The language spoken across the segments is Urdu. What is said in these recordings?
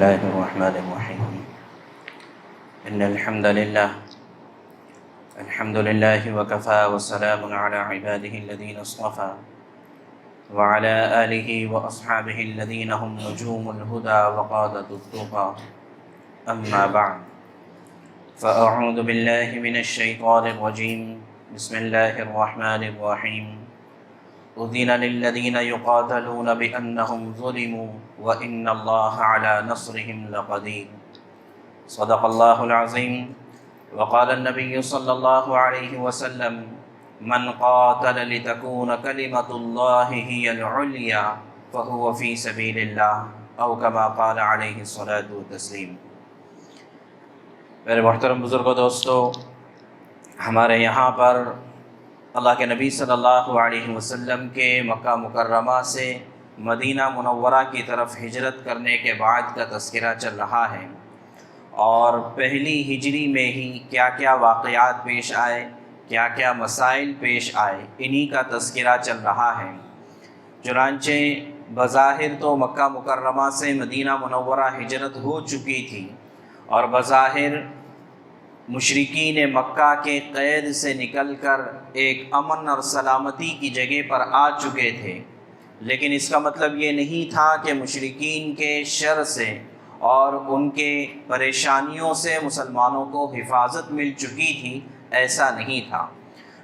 الله الرحمن الرحيم إن الحمد لله وكفى والسلام على عباده الذين اصطفى وعلى آله وأصحابه الذين هم نجوم الهدى وقادة التقى أما بعد فأعوذ بالله من الشيطان الرجيم بسم الله الرحمن الرحيم أذن للذين يقاتلون بأنهم ظلموا وإن الله على نصرهم لقدير صدق الله العظيم وقال النبي صلى الله عليه وسلم من قاتل لتكون كلمة الله هي العليا فهو في سبيل الله أو كما قال عليه الصلاة والتسليم۔ میرے محترم بزرگوں دوستو، ہمارے یہاں پر اللہ کے نبی صلی اللہ علیہ وسلم کے مکہ مکرمہ سے مدینہ منورہ کی طرف ہجرت کرنے کے بعد کا تذکرہ چل رہا ہے، اور پہلی ہجری میں ہی کیا کیا واقعات پیش آئے، کیا کیا مسائل پیش آئے، انہی کا تذکرہ چل رہا ہے۔ چنانچہ بظاہر تو مکہ مکرمہ سے مدینہ منورہ ہجرت ہو چکی تھی، اور بظاہر مشرکین مکہ کے قید سے نکل کر ایک امن اور سلامتی کی جگہ پر آ چکے تھے، لیکن اس کا مطلب یہ نہیں تھا کہ مشرکین کے شر سے اور ان کے پریشانیوں سے مسلمانوں کو حفاظت مل چکی تھی، ایسا نہیں تھا،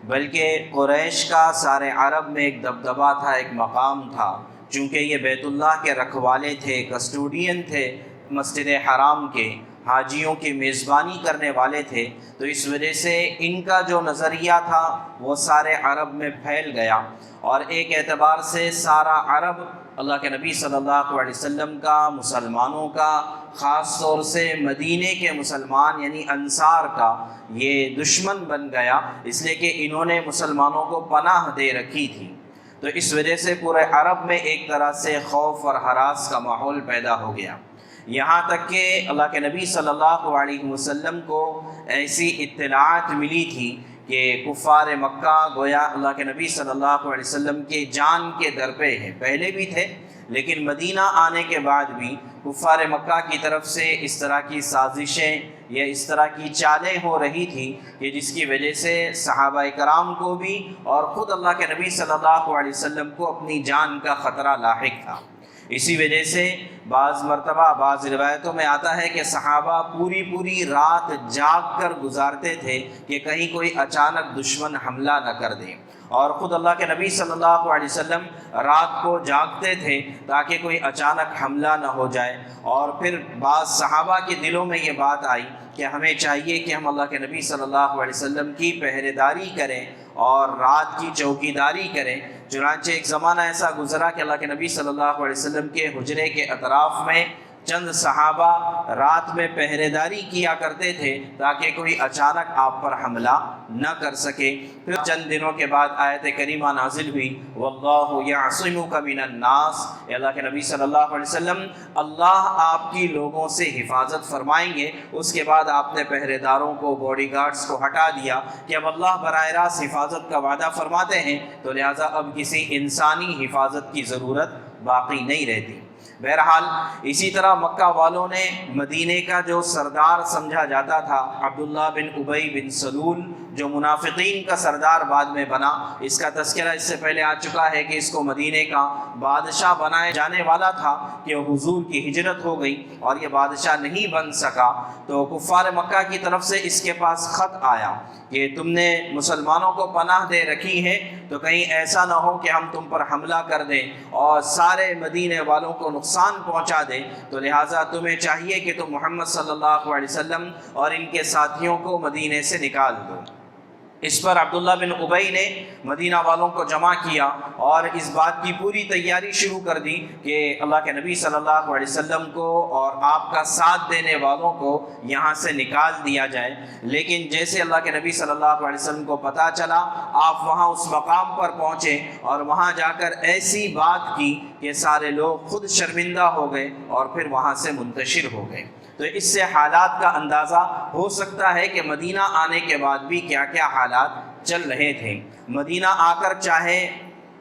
بلکہ قریش کا سارے عرب میں ایک دبدبہ تھا، ایک مقام تھا، چونکہ یہ بیت اللہ کے رکھوالے تھے، کسٹوڈین تھے مسجد حرام کے، حاجیوں کی میزبانی کرنے والے تھے، تو اس وجہ سے ان کا جو نظریہ تھا وہ سارے عرب میں پھیل گیا، اور ایک اعتبار سے سارا عرب اللہ کے نبی صلی اللہ علیہ وسلم کا، مسلمانوں کا، خاص طور سے مدینے کے مسلمان یعنی انصار کا یہ دشمن بن گیا، اس لیے کہ انہوں نے مسلمانوں کو پناہ دے رکھی تھی۔ تو اس وجہ سے پورے عرب میں ایک طرح سے خوف اور ہراس کا ماحول پیدا ہو گیا، یہاں تک کہ اللہ کے نبی صلی اللہ علیہ وسلم کو ایسی اطلاعات ملی تھی کہ کفار مکہ گویا اللہ کے نبی صلی اللہ علیہ وسلم کے جان کے در پہ ہیں، پہلے بھی تھے لیکن مدینہ آنے کے بعد بھی کفار مکہ کی طرف سے اس طرح کی سازشیں یا اس طرح کی چالیں ہو رہی تھی کہ جس کی وجہ سے صحابہ کرام کو بھی اور خود اللہ کے نبی صلی اللہ علیہ وسلم کو اپنی جان کا خطرہ لاحق تھا۔ اسی وجہ سے بعض مرتبہ بعض روایتوں میں آتا ہے کہ صحابہ پوری رات جاگ کر گزارتے تھے کہ کہیں کوئی اچانک دشمن حملہ نہ کر دے، اور خود اللہ کے نبی صلی اللہ علیہ وسلم رات کو جاگتے تھے تاکہ کوئی اچانک حملہ نہ ہو جائے، اور پھر بعض صحابہ کے دلوں میں یہ بات آئی کہ ہمیں چاہیے کہ ہم اللہ کے نبی صلی اللہ علیہ وسلم کی پہرے داری کریں اور رات کی چوکی داری کریں۔ چنانچہ ایک زمانہ ایسا گزرا کہ اللہ کے نبی صلی اللہ علیہ وسلم کے حجرے کے اطراف میں چند صحابہ رات میں پہرے داری کیا کرتے تھے تاکہ کوئی اچانک آپ پر حملہ نہ کر سکے۔ پھر چند دنوں کے بعد آیت کریمہ نازل ہوئی، واللہ یعصمک من الناس، اللہ کے نبی صلی اللہ علیہ وسلم اللہ آپ کی لوگوں سے حفاظت فرمائیں گے۔ اس کے بعد آپ نے پہرے داروں کو، باڈی گارڈز کو ہٹا دیا کہ اب اللہ براہ راست حفاظت کا وعدہ فرماتے ہیں، تو لہٰذا اب کسی انسانی حفاظت کی ضرورت باقی نہیں رہتی۔ بہرحال اسی طرح مکہ والوں نے مدینے کا جو سردار سمجھا جاتا تھا عبداللہ بن ابی بن سلول، جو منافقین کا سردار بعد میں بنا، اس کا تذکرہ اس سے پہلے آ چکا ہے کہ اس کو مدینے کا بادشاہ بنایا جانے والا تھا کہ حضور کی ہجرت ہو گئی اور یہ بادشاہ نہیں بن سکا، تو کفار مکہ کی طرف سے اس کے پاس خط آیا کہ تم نے مسلمانوں کو پناہ دے رکھی ہے، تو کہیں ایسا نہ ہو کہ ہم تم پر حملہ کر دیں اور سارے مدینے والوں کو نقصان پہنچا دیں، تو لہٰذا تمہیں چاہیے کہ تم محمد صلی اللہ علیہ وسلم اور ان کے ساتھیوں کو مدینے سے نکال دو۔ اس پر عبداللہ بن ابی نے مدینہ والوں کو جمع کیا اور اس بات کی پوری تیاری شروع کر دی کہ اللہ کے نبی صلی اللہ علیہ وسلم کو اور آپ کا ساتھ دینے والوں کو یہاں سے نکال دیا جائے۔ لیکن جیسے اللہ کے نبی صلی اللہ علیہ وسلم کو پتہ چلا، آپ وہاں اس مقام پر پہنچے اور وہاں جا کر ایسی بات کی کہ سارے لوگ خود شرمندہ ہو گئے اور پھر وہاں سے منتشر ہو گئے۔ تو اس سے حالات کا اندازہ ہو سکتا ہے کہ مدینہ آنے کے بعد بھی کیا کیا حالات چل رہے تھے۔ مدینہ آ کر چاہے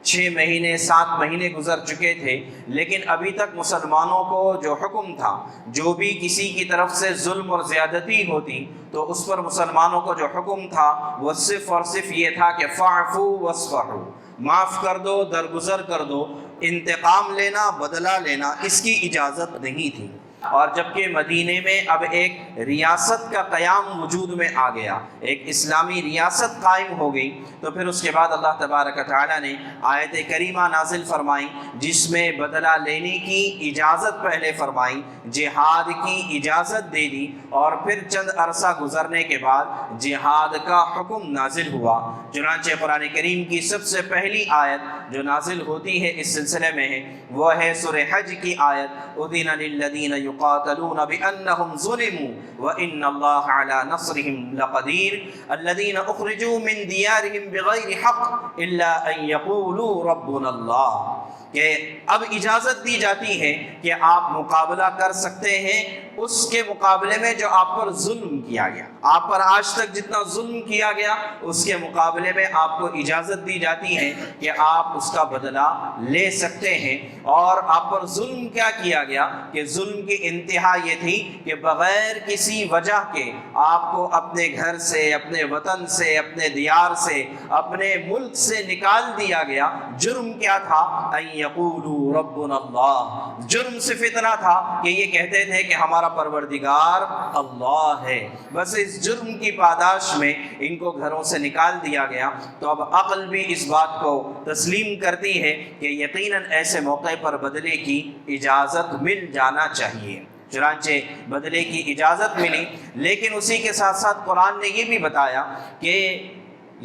6 مہینے 7 مہینے گزر چکے تھے، لیکن ابھی تک مسلمانوں کو جو حکم تھا، جو بھی کسی کی طرف سے ظلم اور زیادتی ہوتی تو اس پر مسلمانوں کو جو حکم تھا وہ صرف اور صرف یہ تھا کہ فاعفو واصفحوا، معاف کر دو، درگزر کر دو، انتقام لینا، بدلہ لینا اس کی اجازت نہیں تھی۔ اور جبکہ مدینے میں اب ایک ریاست کا قیام وجود میں آ گیا، ایک اسلامی ریاست قائم ہو گئی، تو پھر اس کے بعد اللہ تبارک و تعالیٰ نے آیت کریمہ نازل فرمائی جس میں بدلہ لینے کی اجازت پہلے فرمائی، جہاد کی اجازت دے دی، اور پھر چند عرصہ گزرنے کے بعد جہاد کا حکم نازل ہوا۔ چنانچہ قرآن کریم کی سب سے پہلی آیت جو نازل ہوتی ہے اس سلسلے میں ہے وہ ہے سورہ حج کی آیت، اذن للذین یقاتلون بانہم ظلموا وان اللہ علی نصرہم لقدیر الذین اخرجوا من دیارہم بغیر حق الا ان یقولوا ربنا اللہ، کہ اب اجازت دی جاتی ہے کہ آپ مقابلہ کر سکتے ہیں اس کے مقابلے میں جو آپ پر ظلم کیا گیا، آپ پر آج تک جتنا ظلم کیا گیا اس کے مقابلے میں آپ کو اجازت دی جاتی ہے کہ آپ اس کا بدلہ لے سکتے ہیں۔ اور آپ پر ظلم کیا کیا گیا کہ ظلم کی انتہا یہ تھی کہ بغیر کسی وجہ کے آپ کو اپنے گھر سے، اپنے وطن سے، اپنے دیار سے، اپنے ملک سے نکال دیا گیا۔ جرم کیا تھا؟ ان یقولوا ربنا اللہ، جرم صرف اتنا تھا کہ یہ کہتے تھے کہ ہمارا پروردگار اللہ ہے، بس اس جرم کی پاداش میں ان کو گھروں سے نکال دیا گیا۔ تو اب عقل بھی اس بات کو تسلیم کرتی ہے کہ یقیناً ایسے موقع پر بدلے کی اجازت مل جانا چاہیے، چنانچہ بدلے کی اجازت ملی۔ لیکن اسی کے ساتھ ساتھ قرآن نے یہ بھی بتایا کہ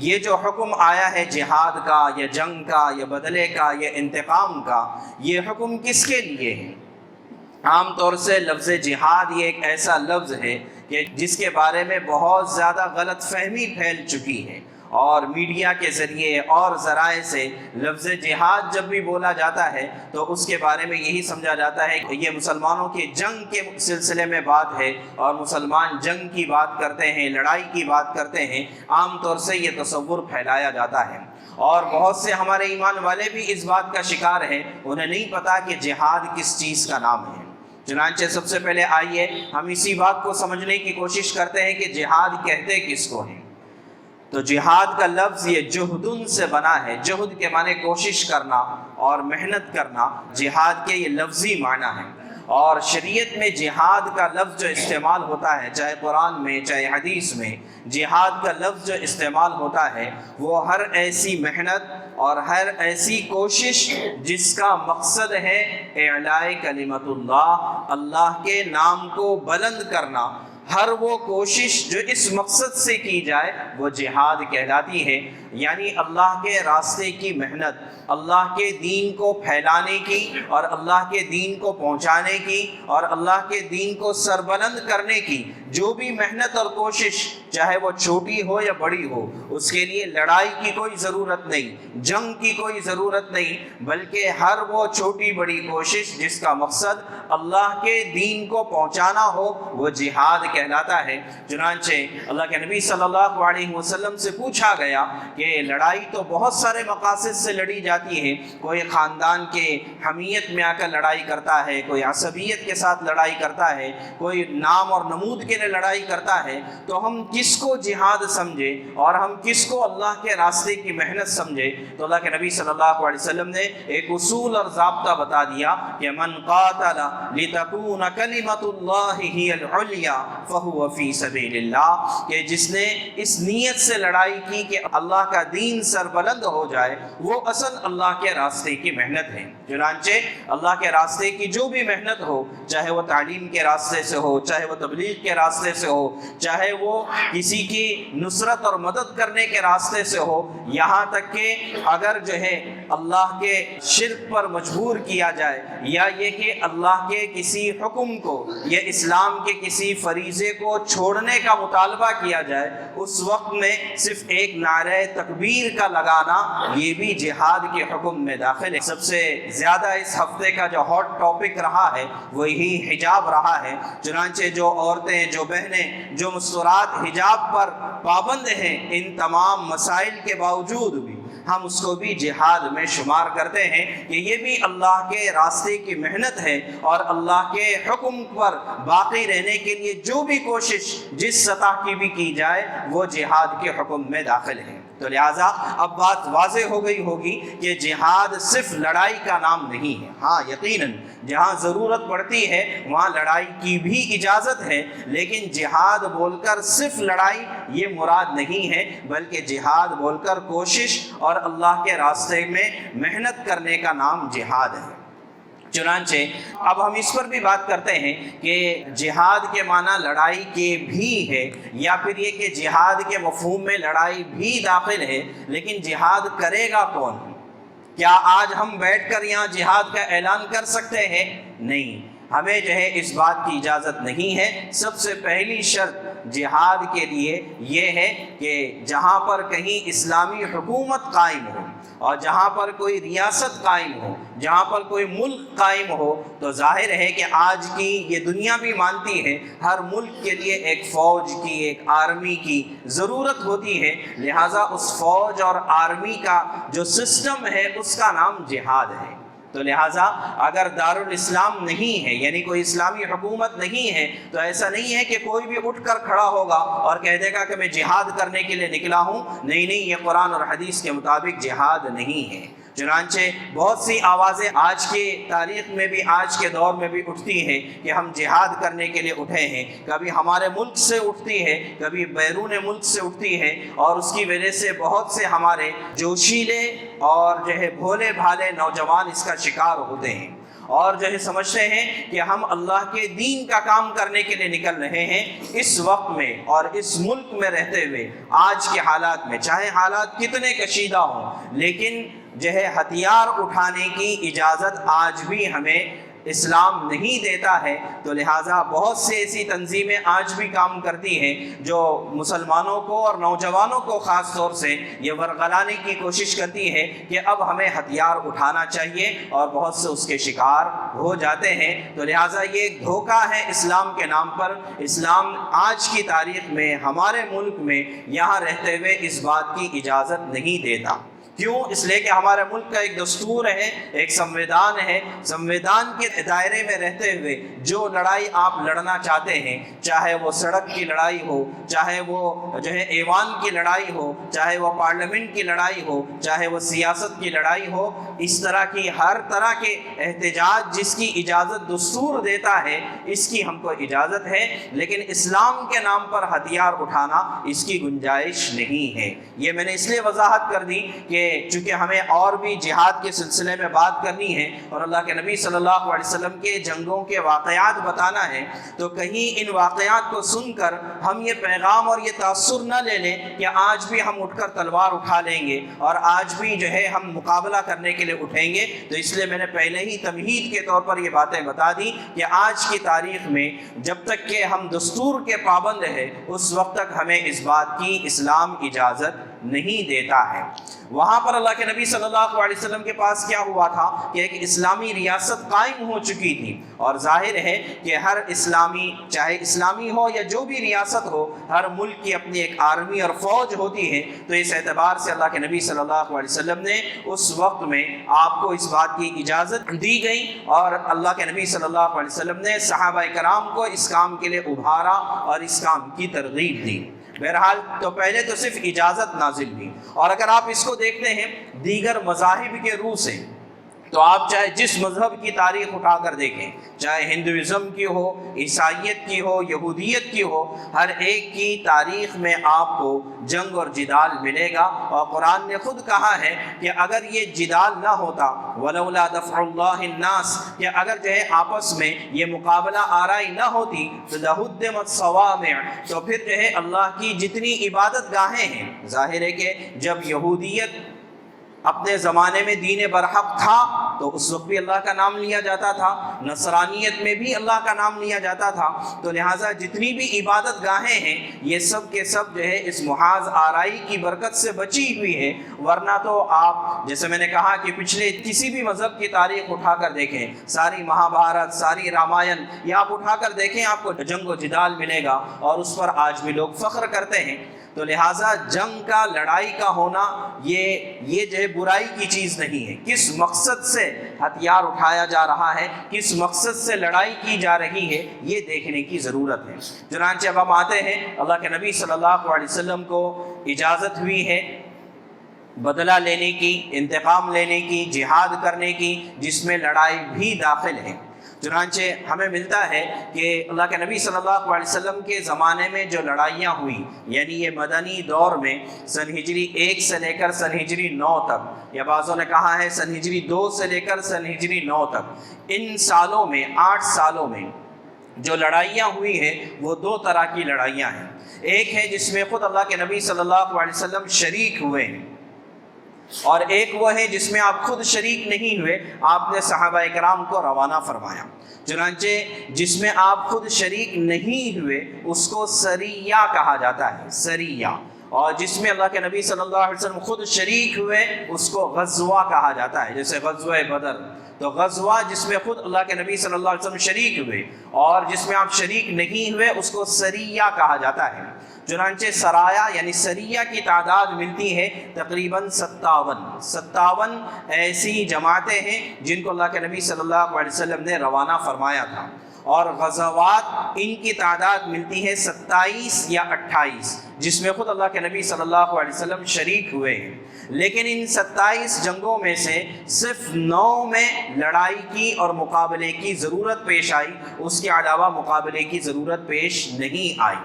یہ جو حکم آیا ہے جہاد کا یا جنگ کا یا بدلے کا یا انتقام کا، یہ حکم کس کے لیے ہے؟ عام طور سے لفظ جہاد یہ ایک ایسا لفظ ہے کہ جس کے بارے میں بہت زیادہ غلط فہمی پھیل چکی ہے، اور میڈیا کے ذریعے اور ذرائع سے لفظ جہاد جب بھی بولا جاتا ہے تو اس کے بارے میں یہی سمجھا جاتا ہے کہ یہ مسلمانوں کے جنگ کے سلسلے میں بات ہے، اور مسلمان جنگ کی بات کرتے ہیں، لڑائی کی بات کرتے ہیں، عام طور سے یہ تصور پھیلایا جاتا ہے۔ اور بہت سے ہمارے ایمان والے بھی اس بات کا شکار ہیں، انہیں نہیں پتا کہ جہاد کس چیز کا نام ہے۔ چنانچہ سب سے پہلے آئیے ہم اسی بات کو سمجھنے کی کوشش کرتے ہیں کہ جہاد کہتے کس کو ہیں۔ تو جہاد کا لفظ یہ جہدن سے بنا ہے، جہد کے معنی کوشش کرنا اور محنت کرنا، جہاد کے یہ لفظی معنی ہیں۔ اور شریعت میں جہاد کا لفظ جو استعمال ہوتا ہے، چاہے قرآن میں چاہے حدیث میں، جہاد کا لفظ جو استعمال ہوتا ہے وہ ہر ایسی محنت اور ہر ایسی کوشش جس کا مقصد ہے اعلاء کلمت اللہ، اللہ کے نام کو بلند کرنا، ہر وہ کوشش جو اس مقصد سے کی جائے وہ جہاد کہلاتی ہے۔ یعنی اللہ کے راستے کی محنت، اللہ کے دین کو پھیلانے کی اور اللہ کے دین کو پہنچانے کی اور اللہ کے دین کو سربلند کرنے کی جو بھی محنت اور کوشش، چاہے وہ چھوٹی ہو یا بڑی ہو، اس کے لیے لڑائی کی کوئی ضرورت نہیں، جنگ کی کوئی ضرورت نہیں، بلکہ ہر وہ چھوٹی بڑی کوشش جس کا مقصد اللہ کے دین کو پہنچانا ہو وہ جہاد کہلاتا ہے۔ چنانچہ اللہ کے نبی صلی اللہ علیہ وسلم سے پوچھا گیا کہ لڑائی تو بہت سارے مقاصد سے لڑی جاتی ہے، کوئی خاندان کے حمیت میں آ کر لڑائی کرتا ہے، کوئی عصبیت کے ساتھ لڑائی کرتا ہے، کوئی نام اور نمود کے لیے لڑائی کرتا ہے، تو ہم کس کو جہاد سمجھے اور ہم کس کو اللہ کے راستے کی محنت سمجھے؟ تو اللہ کے نبی صلی اللہ علیہ وسلم نے ایک اصول اور ضابطہ بتا دیا کہ من قاتل لتکون کلمۃ اللہ ہی العلیٰ فہو فی سبیل اللہ، کہ جس نے اس نیت سے لڑائی کی کہ اللہ کا دین سربلند ہو جائے، وہ اصل اللہ کے راستے کی محنت ہے۔ چنانچہ اللہ کے راستے کی جو بھی محنت ہو، چاہے وہ تعلیم کے راستے سے ہو، چاہے وہ تبلیغ کے راستے سے ہو، چاہے وہ کسی کی نصرت اور مدد کرنے کے راستے سے ہو، یہاں تک کہ اگر جو ہے اللہ کے شرک پر مجبور کیا جائے، یا یہ کہ اللہ کے کسی حکم کو یا اسلام کے کسی فریضے کو چھوڑنے کا مطالبہ کیا جائے، اس وقت میں صرف ایک نعرہ تکبیر کا لگانا یہ بھی جہاد کے حکم میں داخل ہے۔ سب سے زیادہ اس ہفتے کا جو ہاٹ ٹاپک رہا ہے وہی حجاب رہا ہے۔ چنانچہ جو عورتیں، جو بہنیں، جو مستورات حجاب پر پابند ہیں، ان تمام مسائل کے باوجود بھی ہم اس کو بھی جہاد میں شمار کرتے ہیں کہ یہ بھی اللہ کے راستے کی محنت ہے، اور اللہ کے حکم پر باقی رہنے کے لیے جو بھی کوشش جس سطح کی بھی کی جائے وہ جہاد کے حکم میں داخل ہے۔ تو لہٰذا اب بات واضح ہو گئی ہوگی کہ جہاد صرف لڑائی کا نام نہیں ہے۔ ہاں یقیناً جہاں ضرورت پڑتی ہے وہاں لڑائی کی بھی اجازت ہے، لیکن جہاد بول کر صرف لڑائی یہ مراد نہیں ہے، بلکہ جہاد بول کر کوشش اور اللہ کے راستے میں محنت کرنے کا نام جہاد ہے۔ چنانچہ اب ہم اس پر بھی بات کرتے ہیں کہ جہاد کے معنی لڑائی کے بھی ہے، یا پھر یہ کہ جہاد کے مفہوم میں لڑائی بھی داخل ہے، لیکن جہاد کرے گا کون؟ کیا آج ہم بیٹھ کر یہاں جہاد کا اعلان کر سکتے ہیں؟ نہیں، ہمیں جو ہے اس بات کی اجازت نہیں ہے۔ سب سے پہلی شرط جہاد کے لیے یہ ہے کہ جہاں پر کہیں اسلامی حکومت قائم ہو اور جہاں پر کوئی ریاست قائم ہو، جہاں پر کوئی ملک قائم ہو، تو ظاہر ہے کہ آج کی یہ دنیا بھی مانتی ہے ہر ملک کے لیے ایک فوج کی، ایک آرمی کی ضرورت ہوتی ہے، لہٰذا اس فوج اور آرمی کا جو سسٹم ہے اس کا نام جہاد ہے۔ تو لہٰذا اگر دارالاسلام نہیں ہے، یعنی کوئی اسلامی حکومت نہیں ہے، تو ایسا نہیں ہے کہ کوئی بھی اٹھ کر کھڑا ہوگا اور کہہ دے گا کہ میں جہاد کرنے کے لیے نکلا ہوں۔ نہیں، یہ قرآن اور حدیث کے مطابق جہاد نہیں ہے۔ چنانچہ بہت سی آوازیں آج کی تاریخ میں بھی، آج کے دور میں بھی اٹھتی ہیں کہ ہم جہاد کرنے کے لیے اٹھے ہیں، کبھی ہمارے ملک سے اٹھتی ہے، کبھی بیرون ملک سے اٹھتی ہے، اور اس کی وجہ سے بہت سے ہمارے جوشیلے اور جو ہے بھولے بھالے نوجوان اس کا شکار ہوتے ہیں، اور جو ہے سمجھتے ہیں کہ ہم اللہ کے دین کا کام کرنے کے لیے نکل رہے ہیں۔ اس وقت میں اور اس ملک میں رہتے ہوئے آج کے حالات میں، چاہے حالات کتنے کشیدہ ہوں، لیکن جو ہے ہتھیار اٹھانے کی اجازت آج بھی ہمیں اسلام نہیں دیتا ہے۔ تو لہٰذا بہت سے ایسی تنظیمیں آج بھی کام کرتی ہیں جو مسلمانوں کو اور نوجوانوں کو خاص طور سے یہ ورغلانے کی کوشش کرتی ہے کہ اب ہمیں ہتھیار اٹھانا چاہیے، اور بہت سے اس کے شکار ہو جاتے ہیں۔ تو لہٰذا یہ ایک دھوکہ ہے اسلام کے نام پر۔ اسلام آج کی تاریخ میں ہمارے ملک میں یہاں رہتے ہوئے اس بات کی اجازت نہیں دیتا۔ کیوں؟ اس لیے کہ ہمارے ملک کا ایک دستور ہے، ایک سنویدھان ہے۔ سنویدھان کے دائرے میں رہتے ہوئے جو لڑائی آپ لڑنا چاہتے ہیں، چاہے وہ سڑک کی لڑائی ہو، چاہے وہ جو ہے ایوان کی لڑائی ہو، چاہے وہ پارلیمنٹ کی لڑائی ہو، چاہے وہ سیاست کی لڑائی ہو، اس طرح کی ہر طرح کے احتجاج جس کی اجازت دستور دیتا ہے، اس کی ہم کو اجازت ہے، لیکن اسلام کے نام پر ہتھیار اٹھانا اس کی گنجائش نہیں ہے۔ یہ میں نے اس لیے وضاحت کر دی کہ چونکہ ہمیں اور بھی جہاد کے سلسلے میں بات کرنی ہے اور اللہ کے نبی صلی اللہ علیہ وسلم کے جنگوں کے واقعات بتانا ہے، تو کہیں ان واقعات کو سن کر ہم یہ پیغام اور یہ تاثر نہ لے لیں کہ آج بھی ہم اٹھ کر تلوار اٹھا لیں گے اور آج بھی جو ہے ہم مقابلہ کرنے کے لیے اٹھیں گے۔ تو اس لیے میں نے پہلے ہی تمہید کے طور پر یہ باتیں بتا دی کہ آج کی تاریخ میں جب تک کہ ہم دستور کے پابند ہیں اس وقت تک ہمیں اس بات کی اسلام اجازت نہیں دیتا ہے۔ وہاں پر اللہ کے نبی صلی اللہ علیہ وسلم کے پاس کیا ہوا تھا کہ ایک اسلامی ریاست قائم ہو چکی تھی، اور ظاہر ہے کہ ہر اسلامی، چاہے اسلامی ہو یا جو بھی ریاست ہو، ہر ملک کی اپنی ایک آرمی اور فوج ہوتی ہے۔ تو اس اعتبار سے اللہ کے نبی صلی اللہ علیہ وسلم نے اس وقت میں آپ کو اس بات کی اجازت دی گئی، اور اللہ کے نبی صلی اللہ علیہ وسلم نے صحابہ کرام کو اس کام کے لیے ابھارا اور اس کام کی ترغیب دی۔ بہرحال تو پہلے تو صرف اجازت نازل ہوئی، اور اگر آپ اس کو دیکھتے ہیں دیگر مذاہب کے روح سے، تو آپ چاہے جس مذہب کی تاریخ اٹھا کر دیکھیں، چاہے ہندوازم کی ہو، عیسائیت کی ہو، یہودیت کی ہو، ہر ایک کی تاریخ میں آپ کو جنگ اور جدال ملے گا، اور قرآن نے خود کہا ہے کہ اگر یہ جدال نہ ہوتا، وَلَوْلَا دَفْعُ اللَّهِ النَّاسِ، کہ اگر جو ہے آپس میں یہ مقابلہ آرائی نہ ہوتی، تو لَهُدِّمَتْ صَوَامِعُ، تو پھر جو ہے اللہ کی جتنی عبادت گاہیں ہیں، ظاہر ہے کہ جب یہودیت اپنے زمانے میں دین برحق تھا تو تو اس وقت بھی اللہ کا نام لیا جاتا تھا، نصرانیت میں بھی اللہ کا نام لیا جاتا تھا۔ تو لہٰذا جتنی بھی عبادت گاہیں ہیں یہ سب کے سب جو ہے اس محاذ آرائی کی برکت سے بچی ہوئی ہے، ورنہ تو آپ جیسے میں نے کہا کہ پچھلے کسی بھی مذہب کی تاریخ اٹھا کر دیکھیں، ساری مہابھارت، ساری رامائن، یہ آپ اٹھا کر دیکھیں، آپ کو جنگ و جدال ملے گا، اور اس پر آج بھی لوگ فخر کرتے ہیں۔ تو لہٰذا جنگ کا، لڑائی کا ہونا یہ جو ہے برائی کی چیز نہیں ہے۔ کس مقصد سے ہتھیار اٹھایا جا رہا ہے، کس مقصد سے لڑائی کی جا رہی ہے، یہ دیکھنے کی ضرورت ہے۔ چنانچہ اب ہم آتے ہیں، اللہ کے نبی صلی اللہ علیہ وسلم کو اجازت ہوئی ہے بدلہ لینے کی، انتقام لینے کی، جہاد کرنے کی، جس میں لڑائی بھی داخل ہے۔ چنانچہ ہمیں ملتا ہے کہ اللہ کے نبی صلی اللہ علیہ وسلم کے زمانے میں جو لڑائیاں ہوئیں، یعنی یہ مدنی دور میں سن ہجری 1 سے لے کر سن ہجری 9 تک، یا بعضوں نے کہا ہے سن ہجری 2 سے لے کر سن ہجری 9 تک، ان سالوں میں 8 سالوں میں جو لڑائیاں ہوئی ہیں وہ 2 طرح کی لڑائیاں ہیں۔ ایک ہے جس میں خود اللہ کے نبی صلی اللہ علیہ وسلم شریک ہوئے ہیں، اور ایک وہ ہے جس میں آپ خود شریک نہیں ہوئے، آپ نے صحابہ کرام کو روانہ فرمایا۔ چنانچہ جس میں آپ خود شریک نہیں ہوئے اس کو سریہ کہا جاتا ہے، سریہ، اور جس میں اللہ کے نبی صلی اللہ علیہ وسلم خود شریک ہوئے اس کو غزوہ کہا جاتا ہے، جیسے غزوہ بدر۔ تو غزوہ جس میں خود اللہ کے نبی صلی اللہ علیہ وسلم شریک ہوئے، اور جس میں آپ شریک نہیں ہوئے اس کو سریہ کہا جاتا ہے۔ چنانچہ سرایا یعنی سریہ کی تعداد ملتی ہے تقریباً 57 ایسی جماعتیں ہیں جن کو اللہ کے نبی صلی اللہ علیہ وسلم نے روانہ فرمایا تھا، اور غزوات ان کی تعداد ملتی ہے 27 یا 28، جس میں خود اللہ کے نبی صلی اللہ علیہ وسلم شریک ہوئے ہیں۔ لیکن ان 27 جنگوں میں سے صرف 9 میں لڑائی کی اور مقابلے کی ضرورت پیش آئی، اس کے علاوہ مقابلے کی ضرورت پیش نہیں آئی۔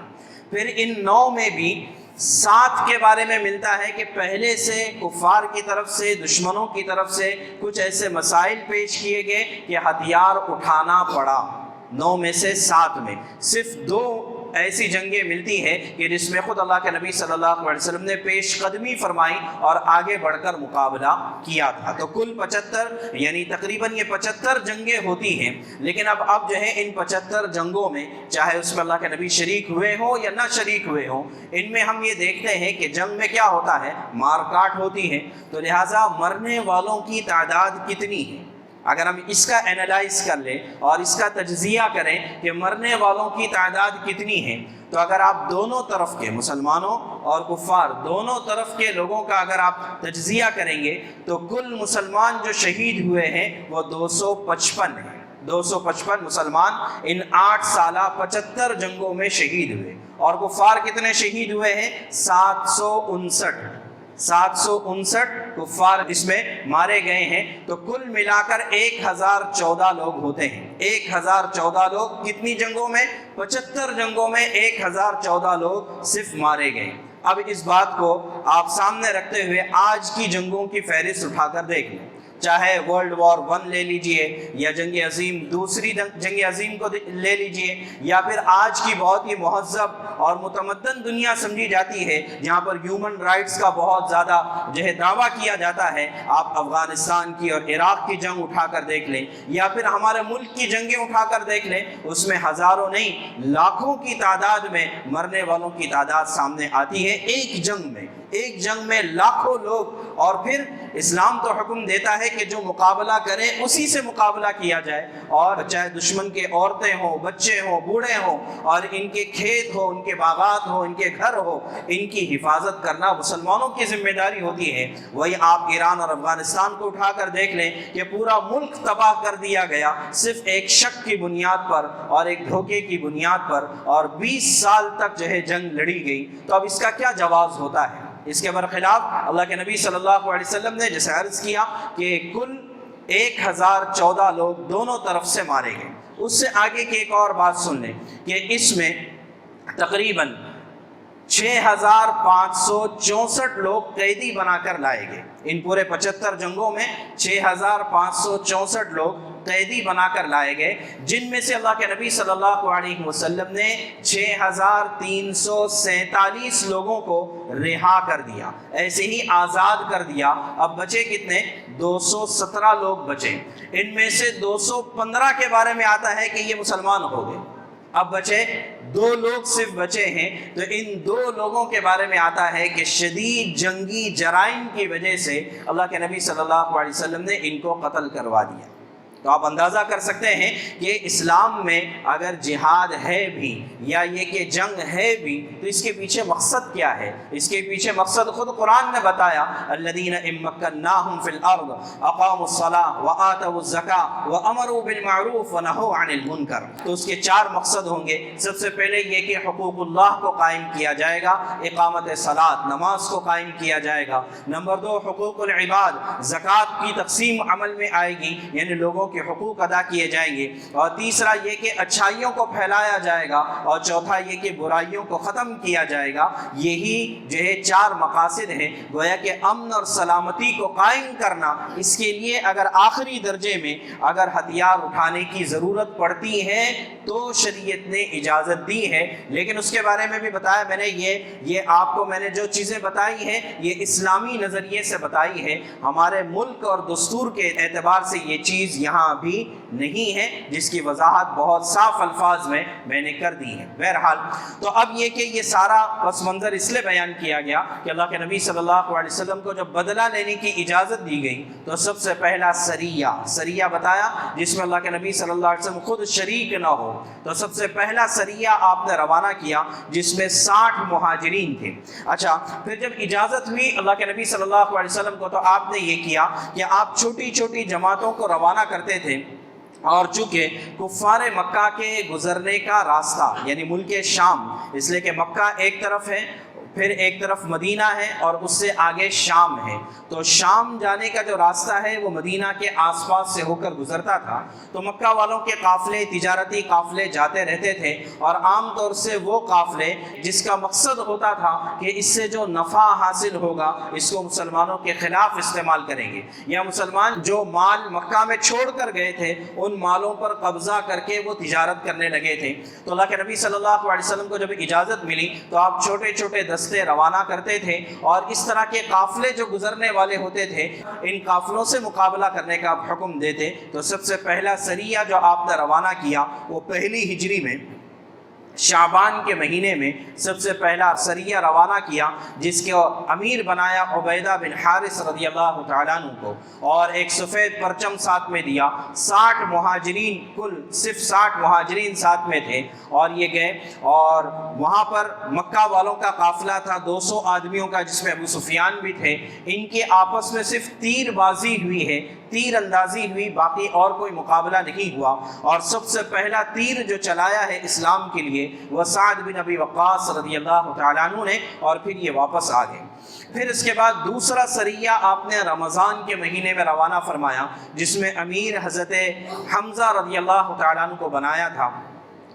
پھر ان 9 میں بھی 7 کے بارے میں ملتا ہے کہ پہلے سے کفار کی طرف سے، دشمنوں کی طرف سے کچھ ایسے مسائل پیش کیے گئے کہ ہتھیار اٹھانا پڑا۔ 9 میں سے 7 میں صرف 2 ایسی جنگیں ملتی ہیں کہ جس میں خود اللہ کے نبی صلی اللہ علیہ وسلم نے پیش قدمی فرمائی اور آگے بڑھ کر مقابلہ کیا تھا۔ تو کل 75 یعنی تقریباً یہ 75 جنگیں ہوتی ہیں، لیکن اب جو ہے ان 75 جنگوں میں چاہے اس میں اللہ کے نبی شریک ہوئے ہوں یا نہ شریک ہوئے ہوں، ان میں ہم یہ دیکھتے ہیں کہ جنگ میں کیا ہوتا ہے، مار کاٹ ہوتی ہے۔ تو لہٰذا مرنے والوں کی تعداد کتنی ہے، اگر ہم اس کا اینالائز کر لیں اور اس کا تجزیہ کریں کہ مرنے والوں کی تعداد کتنی ہے، تو اگر آپ دونوں طرف کے مسلمانوں اور کفار دونوں طرف کے لوگوں کا اگر آپ تجزیہ کریں گے تو کل مسلمان جو شہید ہوئے ہیں وہ 255 ہیں۔ 255 مسلمان ان 8 سالہ 75 جنگوں میں شہید ہوئے، اور کفار کتنے شہید ہوئے ہیں، 759 کفار اس میں مارے گئے ہیں۔ تو کل ملا کر 1014 لوگ ہوتے ہیں۔ 1014 لوگ کتنی جنگوں میں، 75 جنگوں میں 1014 لوگ صرف مارے گئے۔ اب اس بات کو آپ سامنے رکھتے ہوئے آج کی جنگوں کی فہرست اٹھا کر دیکھ لیں، چاہے ورلڈ وار 1 لے لیجئے، یا جنگ عظیم دوسری جنگ عظیم کو لے لیجئے، یا پھر آج کی بہت ہی مہذب اور متمدن دنیا سمجھی جاتی ہے جہاں پر ہیومن رائٹس کا بہت زیادہ جو ہے دعویٰ کیا جاتا ہے، آپ افغانستان کی اور عراق کی جنگ اٹھا کر دیکھ لیں، یا پھر ہمارے ملک کی جنگیں اٹھا کر دیکھ لیں، اس میں ہزاروں نہیں لاکھوں کی تعداد میں مرنے والوں کی تعداد سامنے آتی ہے ایک جنگ میں لاکھوں لوگ۔ اور پھر اسلام تو حکم دیتا ہے کہ جو مقابلہ کرے اسی سے مقابلہ کیا جائے، اور چاہے دشمن کے عورتیں ہوں، بچے ہوں، بوڑھے ہوں، اور ان کے کھیت ہو، ان کے باغات ہو، ان کے گھر ہو، ان کی حفاظت کرنا مسلمانوں کی ذمہ داری ہوتی ہے۔ وہی آپ ایران اور افغانستان کو اٹھا کر دیکھ لیں کہ پورا ملک تباہ کر دیا گیا صرف ایک شک کی بنیاد پر اور ایک دھوکے کی بنیاد پر، اور 20 سال تک جو ہے جنگ لڑی گئی۔ تو اب اس کا کیا جواز ہوتا ہے؟ اس کے برخلاف اللہ کے نبی صلی اللہ علیہ وسلم نے جیسے عرض کیا کہ کل 1014 لوگ دونوں طرف سے مارے گئے۔ اس سے آگے کی ایک اور بات سن لیں کہ اس میں تقریباً 6564 لوگ قیدی بنا کر لائے گئے۔ ان پورے 75 جنگوں میں 6564 لوگ قیدی بنا کر لائے گئے، جن میں سے اللہ کے نبی صلی اللہ علیہ وسلم نے 6347 لوگوں کو رہا کر دیا، ایسے ہی آزاد کر دیا۔ اب بچے کتنے؟ 217 لوگ بچے۔ ان میں سے 215 کے بارے میں آتا ہے کہ یہ مسلمان ہو گئے۔ اب بچے 2 لوگ صرف بچے ہیں، تو ان 2 لوگوں کے بارے میں آتا ہے کہ شدید جنگی جرائم کی وجہ سے اللہ کے نبی صلی اللہ علیہ وسلم نے ان کو قتل کروا دیا۔ تو آپ اندازہ کر سکتے ہیں کہ اسلام میں اگر جہاد ہے بھی یا یہ کہ جنگ ہے بھی تو اس کے پیچھے مقصد کیا ہے؟ اس کے پیچھے مقصد خود قرآن نے بتایا، الذین ان مکناہم فی الارض اقاموا الصلاۃ وآتوا الزکاۃ وامروا بالمعروف ونہوا عن المنکر۔ تو اس کے 4 مقصد ہوں گے۔ سب سے پہلے یہ کہ حقوق اللہ کو قائم کیا جائے گا، اقامت صلاۃ، نماز کو قائم کیا جائے گا۔ نمبر 2 حقوق العباد، زکوٰۃ کی تقسیم عمل میں آئے گی، یعنی لوگوں کے حقوق ادا کیے جائیں گے۔ اور تیسرا یہ کہ اچھائیوں کو پھیلایا جائے گا، اور چوتھا یہ کہ برائیوں کو ختم کیا جائے گا۔ یہی جو ہے 4 مقاصد ہیں۔ گویا کہ امن اور سلامتی کو قائم کرنا، اس کے لیے اگر آخری درجے میں اگر ہتھیار اٹھانے کی ضرورت پڑتی ہے تو شریعت نے اجازت دی ہے، لیکن اس کے بارے میں بھی بتایا میں نے، یہ آپ کو میں نے جو چیزیں بتائی ہیں یہ اسلامی نظریے سے بتائی ہے، ہمارے ملک اور دستور کے اعتبار سے یہ چیز یہاں بھی نہیں ہے، جس کی وضاحت بہت صاف الفاظ میں نے کر دی ہے۔ بہرحال تو اب یہ کہ یہ سارا پس منظر اس لیے بیان کیا گیا کہ اللہ کے نبی صلی اللہ علیہ وسلم کو جب بدلہ لینے کی اجازت دی گئی تو سب سے پہلا سریہ بتایا، جس میں اللہ کے نبی صلی اللہ علیہ وسلم خود شریک نہ ہو۔ تو سب سے پہلا سریہ آپ نے روانہ کیا جس میں 60 مہاجرین تھے۔ اچھا، پھر جب اجازت ہوئی اللہ کے نبی صلی اللہ علیہ وسلم کو تو آپ نے یہ کیا کہ آپ چھوٹی چھوٹی جماعتوں کو روانہ کرتے تھے، اور چونکہ کفار مکہ کے گزرنے کا راستہ یعنی ملک شام، اس لیے کہ مکہ ایک طرف ہے، پھر ایک طرف مدینہ ہے اور اس سے آگے شام ہے، تو شام جانے کا جو راستہ ہے وہ مدینہ کے آس پاس سے ہو کر گزرتا تھا۔ تو مکہ والوں کے قافلے، تجارتی قافلے جاتے رہتے تھے، اور عام طور سے وہ قافلے جس کا مقصد ہوتا تھا کہ اس سے جو نفع حاصل ہوگا اس کو مسلمانوں کے خلاف استعمال کریں گے، یا مسلمان جو مال مکہ میں چھوڑ کر گئے تھے ان مالوں پر قبضہ کر کے وہ تجارت کرنے لگے تھے۔ تو اللہ کے نبی صلی اللہ علیہ وسلم کو جب اجازت ملی تو آپ چھوٹے چھوٹے دستے روانہ کرتے تھے، اور اس طرح کے قافلے جو گزرنے والے ہوتے تھے ان قافلوں سے مقابلہ کرنے کا آپ حکم دیتے۔ تو سب سے پہلا سریہ جو آپ نے روانہ کیا وہ 1 ہجری میں شعبان کے مہینے میں سب سے پہلا سریہ روانہ کیا، جس کو امیر بنایا عبیدہ بن حارث رضی اللہ تعالیٰ عنہ کو، اور ایک سفید پرچم ساتھ میں دیا۔ 60 مہاجرین، کل صرف 60 مہاجرین ساتھ میں تھے، اور یہ گئے، اور وہاں پر مکہ والوں کا قافلہ تھا 200 آدمیوں کا، جس میں ابو سفیان بھی تھے۔ ان کے آپس میں صرف تیر بازی ہوئی ہے، تیر اندازی ہوئی، باقی اور کوئی مقابلہ نہیں ہوا۔ اور سب سے پہلا تیر جو چلایا ہے اسلام کے لیے وہ سعد بن ابی وقاص رضی اللہ تعالیٰ عنہ نے، اور پھر یہ واپس آ گئے۔ پھر اس کے بعد دوسرا سریہ آپ نے رمضان کے مہینے میں روانہ فرمایا، جس میں امیر حضرت حمزہ رضی اللہ تعالیٰ عنہ کو بنایا تھا،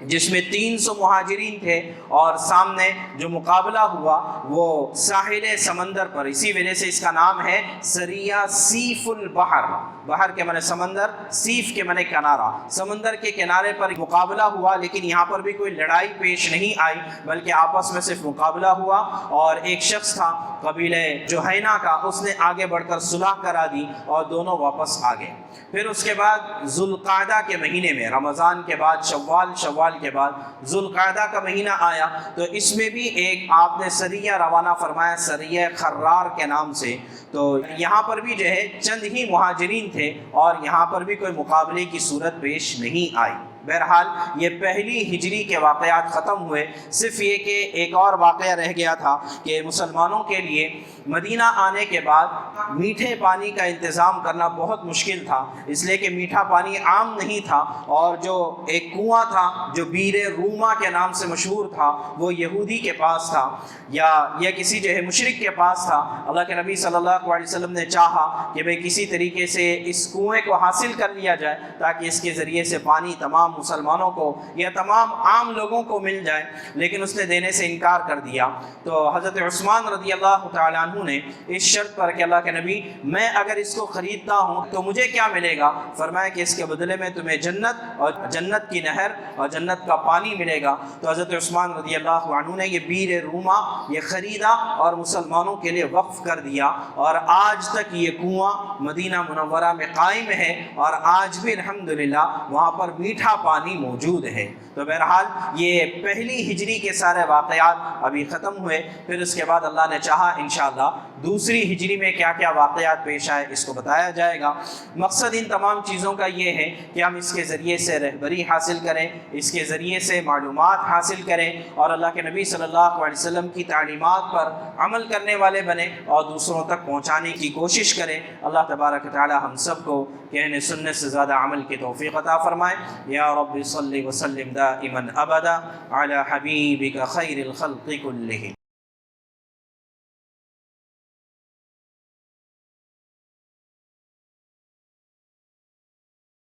جس میں 300 مہاجرین تھے، اور سامنے جو مقابلہ ہوا وہ ساحل سمندر پر، اسی وجہ سے اس کا نام ہے سریہ سیف البحر۔ بحر کے معنی سمندر، سیف کے معنی کنارہ، سمندر کے کنارے پر مقابلہ ہوا، لیکن یہاں پر بھی کوئی لڑائی پیش نہیں آئی بلکہ آپس میں صرف مقابلہ ہوا، اور ایک شخص تھا قبیلہ جوہینہ کا، اس نے آگے بڑھ کر صلح کرا دی اور دونوں واپس آ گئے۔ پھر اس کے بعد ذوالقعدہ کے مہینے میں، رمضان کے بعد شوال کے بعد ذوالقعدہ کا مہینہ آیا، تو اس میں بھی ایک آپ نے سریہ روانہ فرمایا، سریہ خرار کے نام سے۔ تو یہاں پر بھی جو ہے چند ہی مہاجرین تھے، اور یہاں پر بھی کوئی مقابلے کی صورت پیش نہیں آئی۔ بہرحال یہ 1 ہجری کے واقعات ختم ہوئے، صرف یہ کہ ایک اور واقعہ رہ گیا تھا کہ مسلمانوں کے لیے مدینہ آنے کے بعد میٹھے پانی کا انتظام کرنا بہت مشکل تھا، اس لیے کہ میٹھا پانی عام نہیں تھا، اور جو ایک کنواں تھا جو بیر روما کے نام سے مشہور تھا وہ یہودی کے پاس تھا یا کسی جو ہے مشرک کے پاس تھا۔ اللہ کے نبی صلی اللہ علیہ وسلم نے چاہا کہ بھئی کسی طریقے سے اس کنویں کو حاصل کر لیا جائے تاکہ اس کے ذریعے سے پانی تمام مسلمانوں کو یا تمام عام لوگوں کو مل جائے، لیکن اس نے دینے سے انکار کر دیا۔ تو حضرت عثمان رضی اللہ تعالیٰ عنہ نے اس شرط پر کہ اللہ کے نبی میں اگر اس کو خریدتا ہوں تو مجھے کیا ملے گا؟ فرمایا کہ اس کے بدلے میں تمہیں جنت اور جنت کی نہر اور جنت کا پانی ملے گا۔ تو حضرت عثمان رضی اللہ عنہ نے یہ بیر روما یہ خریدا اور مسلمانوں کے لیے وقف کر دیا، اور آج تک یہ کنواں مدینہ منورہ میں قائم ہے، اور آج بھی الحمدللہ وہاں پر میٹھا پانی موجود ہے۔ تو بہرحال یہ پہلی ہجری کے سارے واقعات ابھی ختم ہوئے، پھر اس کے بعد اللہ نے چاہا انشاءاللہ دوسری ہجری میں کیا کیا واقعات پیش آئے اس کو بتایا جائے گا۔ مقصد ان تمام چیزوں کا یہ ہے کہ ہم اس کے ذریعے سے رہبری حاصل کریں، اس کے ذریعے سے معلومات حاصل کریں، اور اللہ کے نبی صلی اللہ علیہ وسلم کی تعلیمات پر عمل کرنے والے بنیں اور دوسروں تک پہنچانے کی کوشش کریں۔ اللہ تبارک و تعالی ہم سب کو کہنے سننے سے زیادہ عمل کی توفیق عطا فرمائے۔ یا رب صلی وسلم دائما ابدا علی حبیبک خیر الخلق کلہم۔